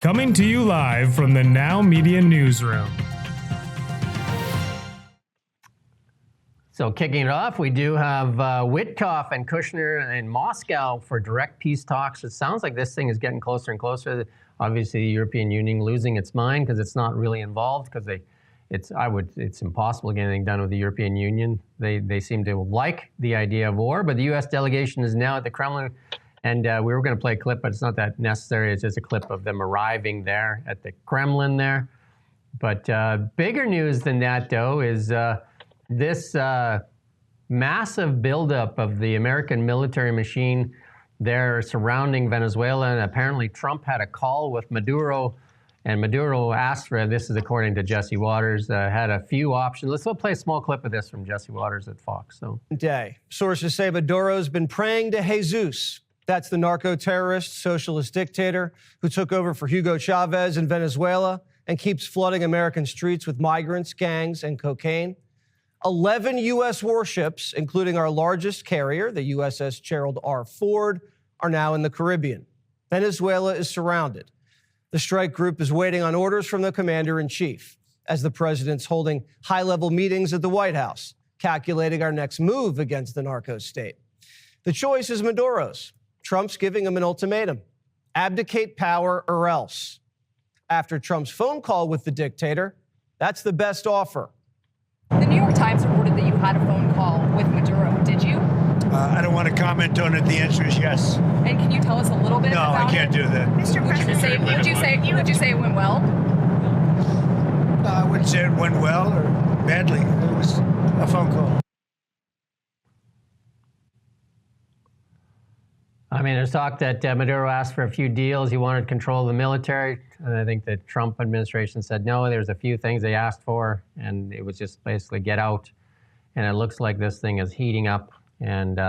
Coming to you live from the Now Media Newsroom. So kicking it off, we do have Witkoff and Kushner in Moscow for direct peace talks. It sounds like this thing is getting closer and closer. Obviously, the European Union losing its mind because it's not really involved because it's impossible to get anything done with the European Union. They seem to like the idea of war, but the U.S. delegation is now at the Kremlin. And we were going to play a clip, but it's not that necessary. It's just a clip of them arriving there at the Kremlin there. But bigger news than that, though, is this massive buildup of the American military machine there surrounding Venezuela. And apparently Trump had a call with Maduro, and Maduro asked for, this is according to Jesse Waters, had a few options. Let's play a small clip of this from Jesse Waters at Fox. Sources say Maduro's been praying to Jesus. That's the narco-terrorist, socialist dictator who took over for Hugo Chavez in Venezuela and keeps flooding American streets with migrants, gangs, and cocaine. 11 U.S. warships, including our largest carrier, the USS Gerald R. Ford, are now in the Caribbean. Venezuela is surrounded. The strike group is waiting on orders from the commander-in-chief as the president's holding high-level meetings at the White House, calculating our next move against the narco state. The choice is Maduro's. Trump's giving him an ultimatum: abdicate power or else. After Trump's phone call with the dictator, that's the best offer. The New York Times reported that you had a phone call with Maduro. Did you? I don't want to comment on it. The answer is yes. And can you tell us a little bit about it? No, I can't do that. Mr. President, would you say it went well? No, I wouldn't say it went well or badly. It was a phone call. I mean, there's talk that Maduro asked for a few deals. He wanted control of the military. And I think the Trump administration said no. There's a few things they asked for, and it was just basically get out. And it looks like this thing is heating up, and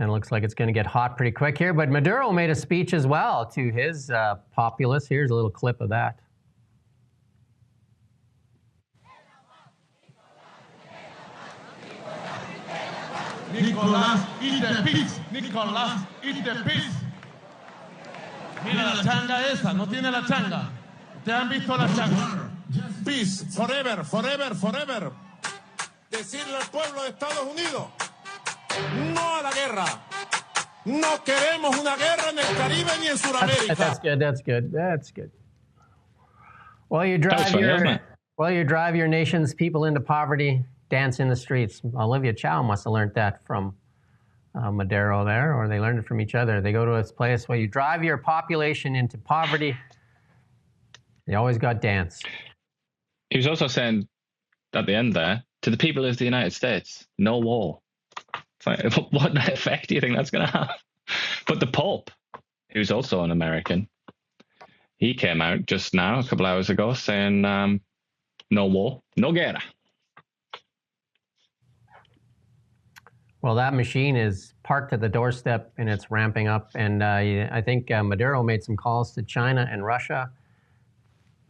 it looks like it's going to get hot pretty quick here. But Maduro made a speech as well to his populace. Here's a little clip of that. Nicolás, eat the peace. Nicolás, eat the peace. Mira la changa esa, no tiene la changa. ¿Te han visto la changa? Peace, forever, forever, forever. Decirle al pueblo de Estados Unidos, no a la guerra. No queremos una guerra en el Caribe ni en Sudamérica. That's good. While you drive your nation's people into poverty, dance in the streets. Olivia Chow must have learned that from Maduro there, or they learned it from each other. They go to this place where you drive your population into poverty. They always got dance. He was also saying at the end there, to the people of the United States, no war. It's like, what effect do you think that's going to have? But the Pope, who's also an American, he came out just now, a couple hours ago, saying no war, no guerra. Well, that machine is parked at the doorstep and it's ramping up. And I think Maduro made some calls to China and Russia.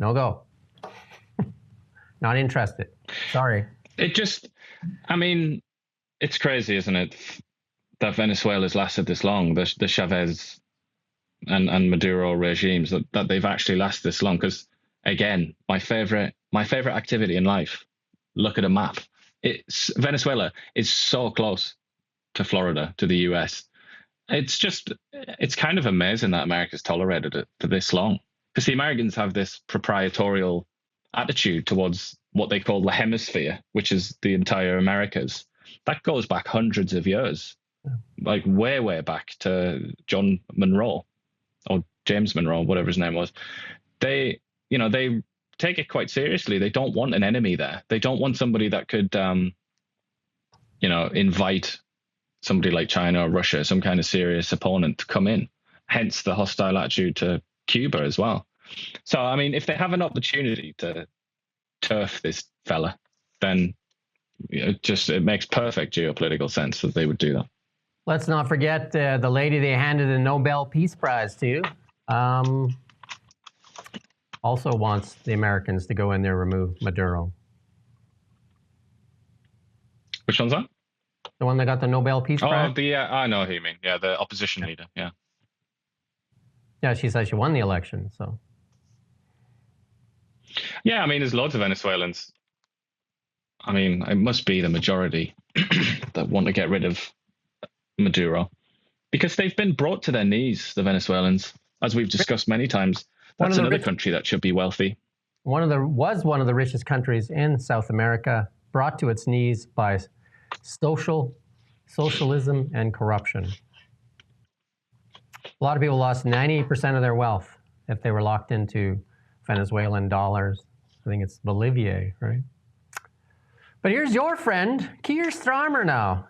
No go. Not interested. Sorry. It's crazy, isn't it, that Venezuela's lasted this long, the Chavez and Maduro regimes, that they've actually lasted this long. Because, again, my favorite activity in life, look at a map. Venezuela is so close to Florida, to the US. It's kind of amazing that America's tolerated it for this long. Because the Americans have this proprietorial attitude towards what they call the hemisphere, which is the entire Americas. That goes back hundreds of years, like way back to John Monroe or James Monroe, whatever his name was. They take it quite seriously. They don't want an enemy there. They don't want somebody that could, invite somebody like China or Russia, some kind of serious opponent, to come in. Hence the hostile attitude to Cuba as well. So, I mean, if they have an opportunity to turf this fella, then it makes perfect geopolitical sense that they would do that. Let's not forget the lady they handed the Nobel Peace Prize to. Also wants the Americans to go in there, remove Maduro. Which one's that? The one that got the Nobel Peace Prize? I know who you mean. Yeah, the opposition leader. Yeah. Yeah, she said she won the election. So. Yeah, I mean, there's loads of Venezuelans. I mean, it must be the majority that want to get rid of Maduro because they've been brought to their knees, the Venezuelans, as we've discussed many times. That's another country that should be wealthy. One of the richest countries in South America, brought to its knees by socialism and corruption. A lot of people lost 98% of their wealth if they were locked into Venezuelan dollars. I think it's Bolivia, right? But here's your friend, Keir Starmer now,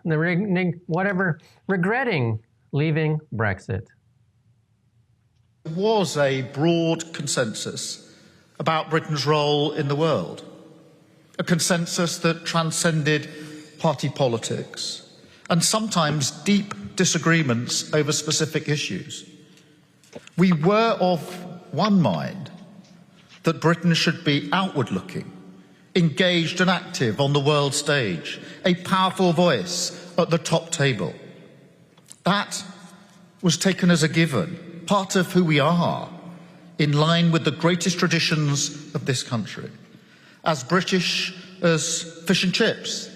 regretting leaving Brexit. There was a broad consensus about Britain's role in the world, a consensus that transcended party politics and sometimes deep disagreements over specific issues. We were of one mind that Britain should be outward-looking, engaged and active on the world stage, a powerful voice at the top table. That was taken as a given, part of who we are, in line with the greatest traditions of this country, as British as fish and chips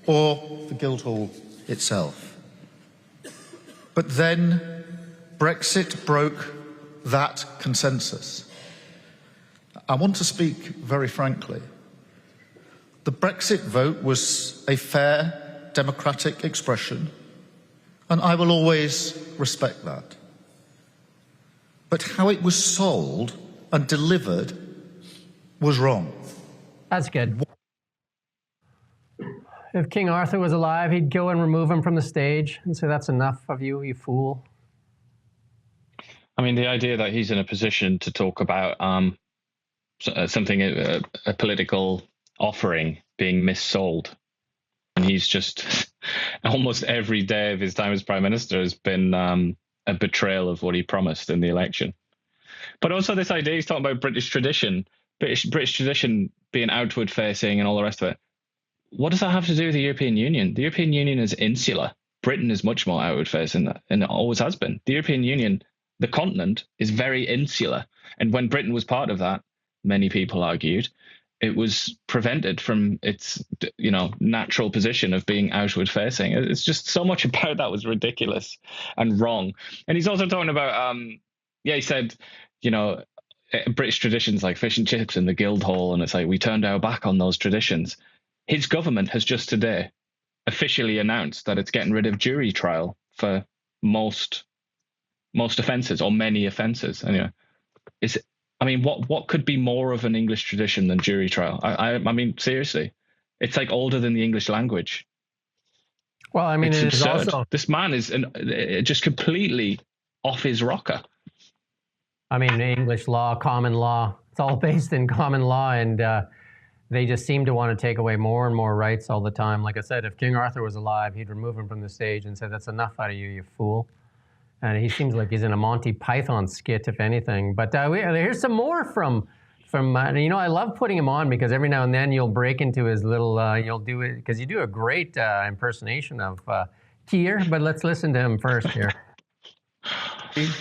or the Guildhall itself. But then Brexit broke that consensus. I want to speak very frankly. The Brexit vote was a fair, democratic expression, and I will always respect that. But how it was sold and delivered was wrong. That's good. If King Arthur was alive, he'd go and remove him from the stage and say, "That's enough of you, you fool." I mean, the idea that he's in a position to talk about something, a political offering being missold, and he's just almost every day of his time as Prime Minister has been a betrayal of what he promised in the election. But also this idea, he's talking about British tradition being outward facing and all the rest of it. What does that have to do with the European Union? The European Union is insular. Britain is much more outward facing, and it always has been. The European Union, the continent, is very insular. And when Britain was part of that, many people argued, it was prevented from its, natural position of being outward facing. It's just so much about that was ridiculous and wrong. And he's also talking about, he said, British traditions like fish and chips and the Guildhall, and it's like we turned our back on those traditions. His government has just today officially announced that it's getting rid of jury trial for most offences, or many offences. Anyway, what could be more of an English tradition than jury trial? I mean, seriously, it's like older than the English language. Well, I mean, it's it absurd. is also, this man is just completely off his rocker. I mean, English law, common law, it's all based in common law, and they just seem to want to take away more and more rights all the time. Like I said, if King Arthur was alive, he'd remove him from the stage and say, "That's enough out of you, you fool." And he seems like he's in a Monty Python skit, if anything. But here's some more from I love putting him on because every now and then you'll break into his little, you'll do it, because you do a great impersonation of Keir, but let's listen to him first here.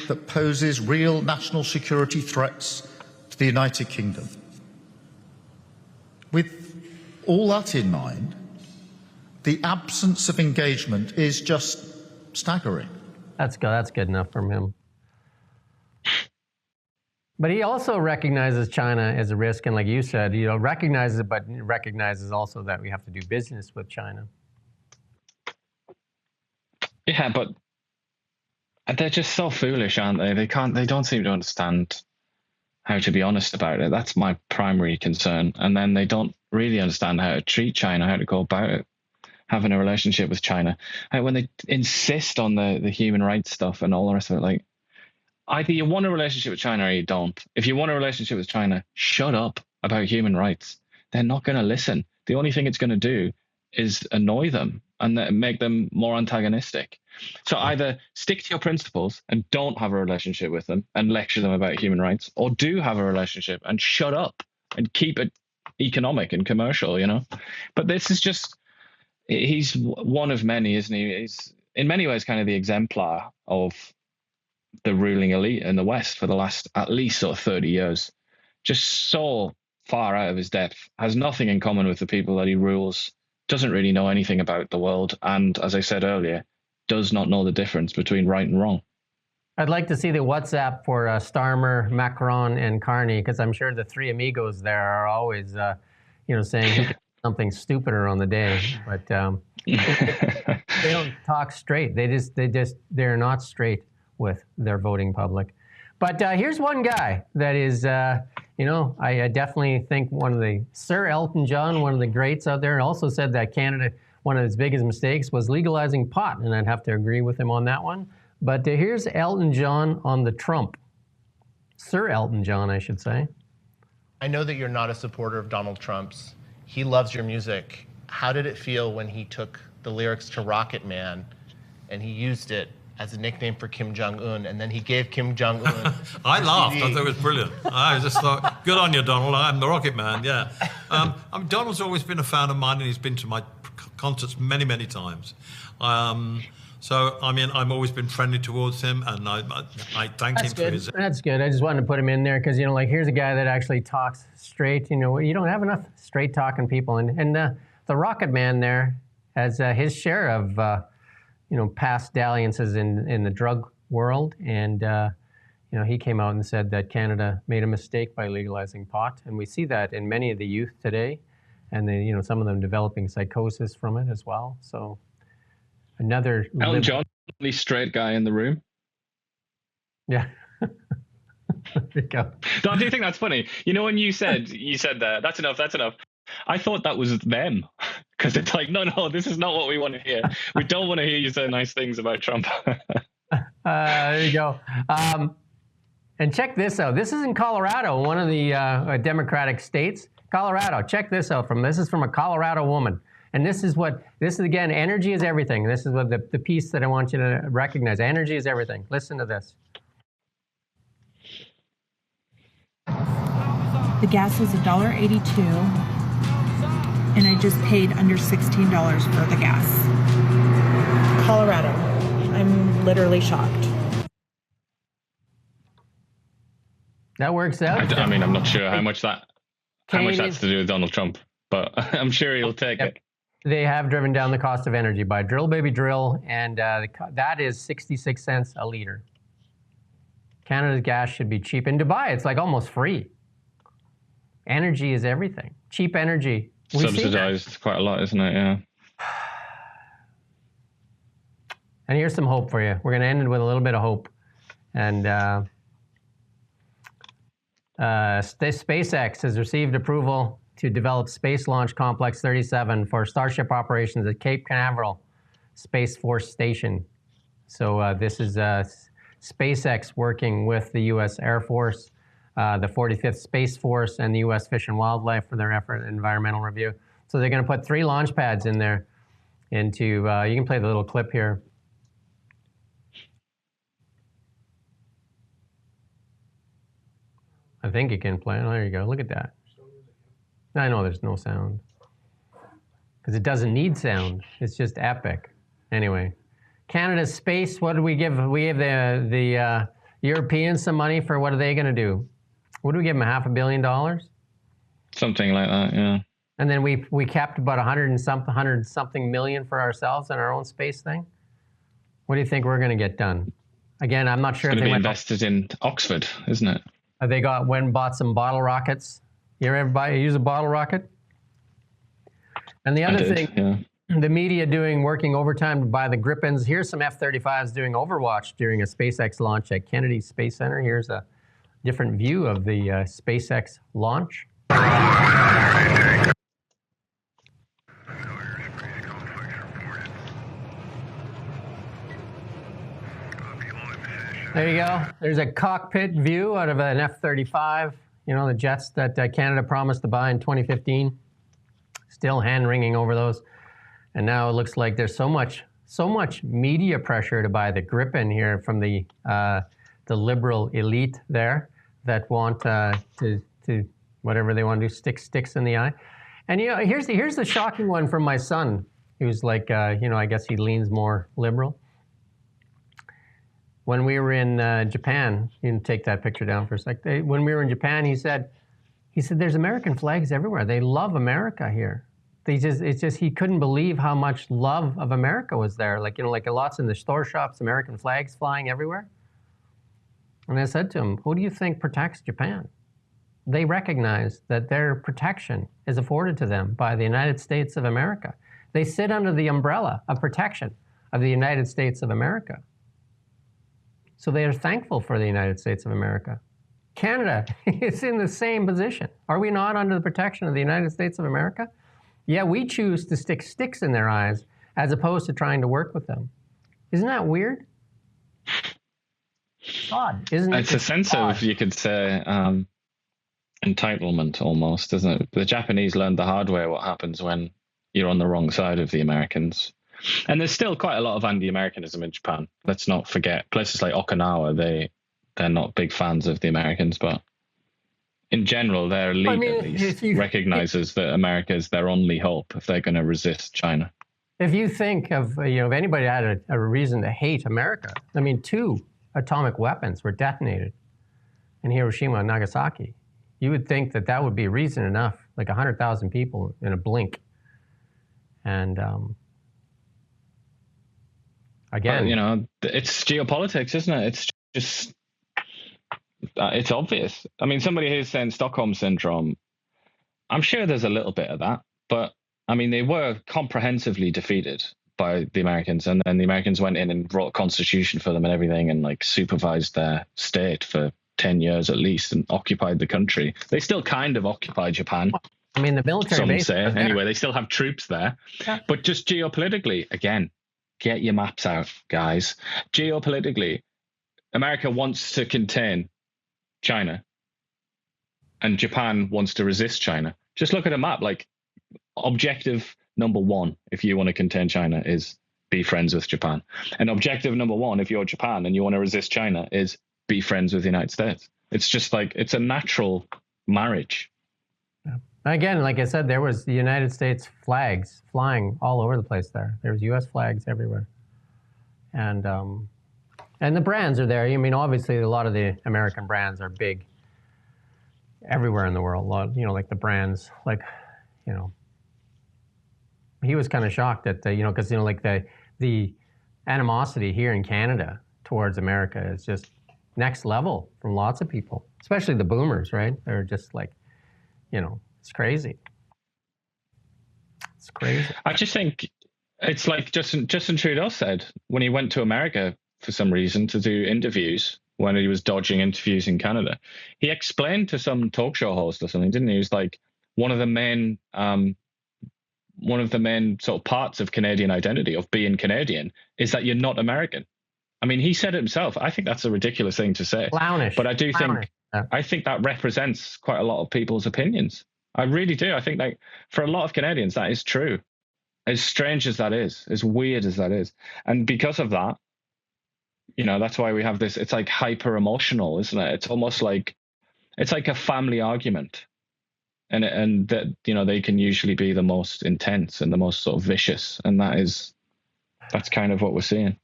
That poses real national security threats to the United Kingdom. With all that in mind, the absence of engagement is just staggering. That's good enough from him. But he also recognizes China as a risk, and like you said, recognizes it, but recognizes also that we have to do business with China. Yeah, but they're just so foolish, aren't they? They don't seem to understand how to be honest about it. That's my primary concern. And then they don't really understand how to treat China, how to go about it, having a relationship with China. And when they insist on the human rights stuff and all the rest of it, like, either you want a relationship with China or you don't. If you want a relationship with China, shut up about human rights. They're not going to listen. The only thing it's going to do is annoy them and make them more antagonistic. So either stick to your principles and don't have a relationship with them and lecture them about human rights, or do have a relationship and shut up and keep it economic and commercial, But this is just, he's one of many, isn't he? He's in many ways kind of the exemplar of the ruling elite in the West for the last at least sort of 30 years. Just so far out of his depth, has nothing in common with the people that he rules, doesn't really know anything about the world, and as I said earlier, does not know the difference between right and wrong. I'd like to see the WhatsApp for Starmer, Macron, and Carney, because I'm sure the three amigos there are always, saying who can do something stupider on the day. But they don't talk straight. They're not straight with their voting public. But here's one guy that is, I definitely think one of the Sir Elton John, one of the greats out there, also said that Canada, one of its biggest mistakes was legalizing pot, and I'd have to agree with him on that one. But here's Elton John on the Trump. Sir Elton John, I should say. I know that you're not a supporter of Donald Trump's. He loves your music. How did it feel when he took the lyrics to Rocket Man and he used it as a nickname for Kim Jong-un, and then he gave Kim Jong-un I laughed. I thought it was brilliant. I just thought, good on you, Donald. I'm the Rocket Man, yeah. Donald's always been a fan of mine, and he's been to my concerts many, many times. So, I've always been friendly towards him, and I thank him for his... That's good. I just wanted to put him in there because, here's a guy that actually talks straight. You don't have enough straight-talking people. And the Rocket Man there has his share of, past dalliances in the drug world. And, he came out and said that Canada made a mistake by legalizing pot. And we see that in many of the youth today. And, some of them developing psychosis from it as well. So... Another Elton John, the straight guy in the room. Yeah. There you go. I do think that's funny. When you said that, that's enough. I thought that was them. Because it's like, no, this is not what we want to hear. We don't want to hear you say nice things about Trump. There you go. And check this out. This is in Colorado, one of the Democratic states. Colorado, check this out. This is from a Colorado woman. And this is again, energy is everything. This is what the piece that I want you to recognize. Energy is everything. Listen to this. The gas is $1.82, and I just paid under $16 for the gas. Colorado. I'm literally shocked. That works out. I'm not sure how much that's to do with Donald Trump, but I'm sure he'll take it. They have driven down the cost of energy by drill, baby, drill, and that is 66 cents a liter. Canada's gas should be cheap. In Dubai, it's like almost free. Energy is everything. Cheap energy. Subsidized quite a lot, isn't it? Yeah. And here's some hope for you. We're going to end it with a little bit of hope. And SpaceX has received approval to develop Space Launch Complex 37 for Starship operations at Cape Canaveral Space Force Station. So this is SpaceX working with the U.S. Air Force, the 45th Space Force, and the U.S. Fish and Wildlife for their effort in environmental review. So they're going to put 3 launch pads in there into, you can play the little clip here. I think you can play. Oh, there you go. Look at that. I know there's no sound because it doesn't need sound. It's just epic. Anyway, Canada's space. What do we give? We give the Europeans some money for what are they going to do? What do we give them? $500 million? Something like that, yeah. And then we kept about 100 something million for ourselves in our own space thing. What do you think we're going to get done? Again, I'm not sure it's if they going to be invested in Oxford, isn't it? They went and bought some bottle rockets. You ever use a bottle rocket? And the other thing, the media working overtime to buy the Gripens. Here's some F-35s doing Overwatch during a SpaceX launch at Kennedy Space Center. Here's a different view of the SpaceX launch. There you go. There's a cockpit view out of an F-35. The jets that Canada promised to buy in 2015. Still hand-wringing over those. And now it looks like there's so much media pressure to buy the Gripen here from the liberal elite there that want to whatever they want to do, stick sticks in the eye. And here's the shocking one from my son, who's like I guess he leans more liberal. When we were in Japan, you can take that picture down for a sec. When we were in Japan, he said, there's American flags everywhere. They love America here. It's just he couldn't believe how much love of America was there. Like lots in the store shops, American flags flying everywhere. And I said to him, who do you think protects Japan? They recognize that their protection is afforded to them by the United States of America. They sit under the umbrella of protection of the United States of America. So they are thankful for the United States of America. Canada is in the same position. Are we not under the protection of the United States of America? Yeah, we choose to stick sticks in their eyes as opposed to trying to work with them. Isn't that weird? It's odd, isn't it? It's a sense of, you could say, entitlement almost, isn't it? The Japanese learned the hard way what happens when you're on the wrong side of the Americans. And there's still quite a lot of anti-Americanism in Japan. Let's not forget places like Okinawa, they're not big fans of the Americans, but in general, their leader at least recognizes that America is their only hope if they're going to resist China. If you think of, if anybody had a reason to hate America, 2 atomic weapons were detonated in Hiroshima and Nagasaki. You would think that would be reason enough, like 100,000 people in a blink. And again, it's geopolitics, isn't it? It's just, it's obvious. Somebody here's saying Stockholm Syndrome. I'm sure there's a little bit of that, but they were comprehensively defeated by the Americans, and then the Americans went in and wrote a constitution for them and everything, and supervised their state for 10 years at least, and occupied the country. They still kind of occupy Japan. The military base. Some say anyway. They still have troops there, but just geopolitically, again, get your maps out, guys. Geopolitically, America wants to contain China, and Japan wants to resist China. Just look at a map. Objective number 1, if you want to contain China, is be friends with Japan. And objective number 1, if you're Japan and you want to resist China, is be friends with the United States. It's just it's a natural marriage. Yeah. Again, like I said, there was the United States flags flying all over the place there. There was U.S. flags everywhere. And the brands are there. Obviously, a lot of the American brands are big everywhere in the world. A lot, like the brands, he was kind of shocked at because the animosity here in Canada towards America is just next level from lots of people, especially the boomers, right? They're just it's crazy. It's crazy. I just think it's like Justin Trudeau said when he went to America for some reason to do interviews when he was dodging interviews in Canada. He explained to some talk show host or something, didn't he? He was like, one of the main sort of parts of Canadian identity, of being Canadian, is that you're not American. He said it himself. I think that's a ridiculous thing to say. Clownish. But I do think that represents quite a lot of people's opinions. I really do. I think for a lot of Canadians, that is true. As strange as that is, as weird as that is. And because of that, that's why we have this, it's hyper emotional, isn't it? It's almost it's like a family argument. And that, they can usually be the most intense and the most sort of vicious. And that's kind of what we're seeing.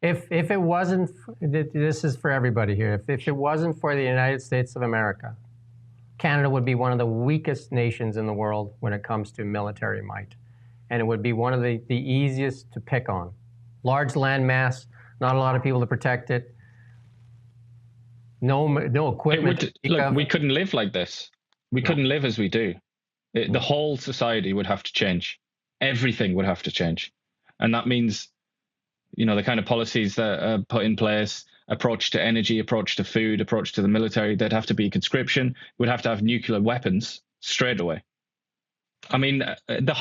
If it wasn't, this is for everybody here, if it wasn't for the United States of America, Canada would be one of the weakest nations in the world when it comes to military might. And it would be one of the easiest to pick on. Large landmass, not a lot of people to protect it. No equipment. Look, we couldn't live like this. We couldn't live as we do. The whole society would have to change. Everything would have to change. And that means, the kind of policies that are put in place, approach to energy, approach to food, approach to the military, there'd have to be conscription. We'd have to have nuclear weapons straight away.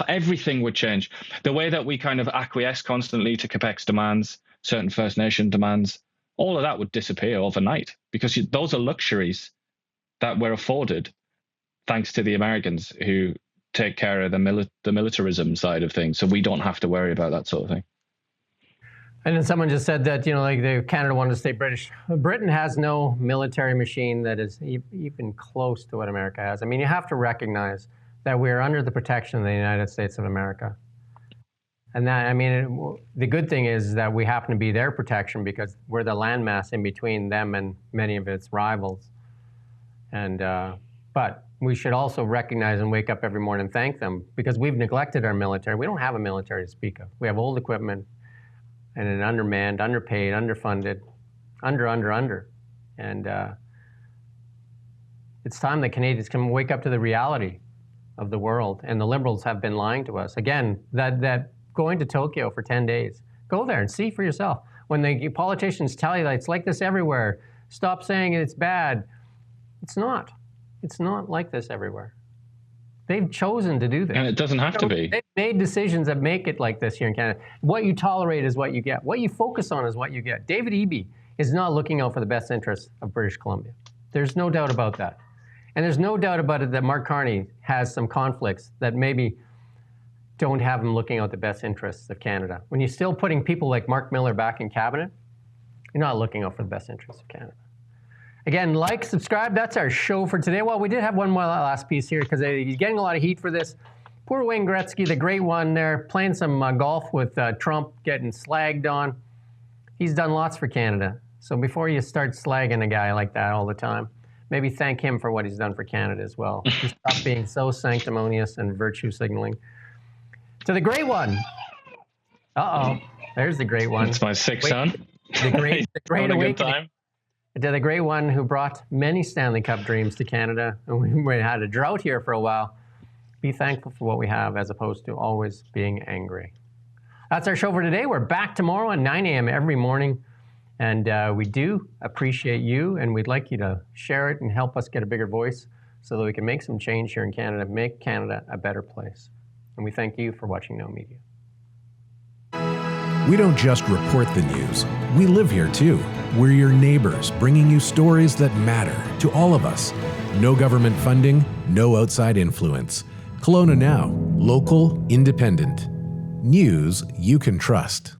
Everything would change. The way that we kind of acquiesce constantly to Quebec's demands, certain First Nation demands, all of that would disappear overnight because those are luxuries that we're afforded thanks to the Americans who take care of the militarism side of things. So we don't have to worry about that sort of thing. And then someone just said that, Canada wanted to stay British. Britain has no military machine that is even close to what America has. You have to recognize that we're under the protection of the United States of America. And that, I mean, the good thing is that we happen to be their protection because we're the landmass in between them and many of its rivals. And, but we should also recognize and wake up every morning and thank them because we've neglected our military. We don't have a military to speak of. We have old equipment and an undermanned, underpaid, underfunded, under. And it's time that Canadians can wake up to the reality of the world. And the Liberals have been lying to us. Again, that going to Tokyo for 10 days, go there and see for yourself. When the politicians tell you that it's like this everywhere, stop saying it's bad. It's not. It's not like this everywhere. They've chosen to do this. And it doesn't have to be. They've made decisions that make it like this here in Canada. What you tolerate is what you get. What you focus on is what you get. David Eby is not looking out for the best interests of British Columbia. There's no doubt about that. And there's no doubt about it that Mark Carney has some conflicts that maybe don't have him looking out the best interests of Canada. When you're still putting people like Mark Miller back in cabinet, you're not looking out for the best interests of Canada. Again, like, subscribe. That's our show for today. Well, we did have one more last piece here because he's getting a lot of heat for this. Poor Wayne Gretzky, the great one there, playing some golf with Trump, getting slagged on. He's done lots for Canada. So before you start slagging a guy like that all the time, maybe thank him for what he's done for Canada as well. Stop being so sanctimonious and virtue signaling. To the great one. Uh-oh. There's the great one. It's my sixth son. The great awakening. Time. To the great one who brought many Stanley Cup dreams to Canada. And we had a drought here for a while. Be thankful for what we have as opposed to always being angry. That's our show for today. We're back tomorrow at 9 a.m. every morning. And we do appreciate you, and we'd like you to share it and help us get a bigger voice so that we can make some change here in Canada, make Canada a better place. And we thank you for watching Now Media. We don't just report the news. We live here too. We're your neighbors, bringing you stories that matter to all of us. No government funding, no outside influence. Kelowna Now, local, independent. News you can trust.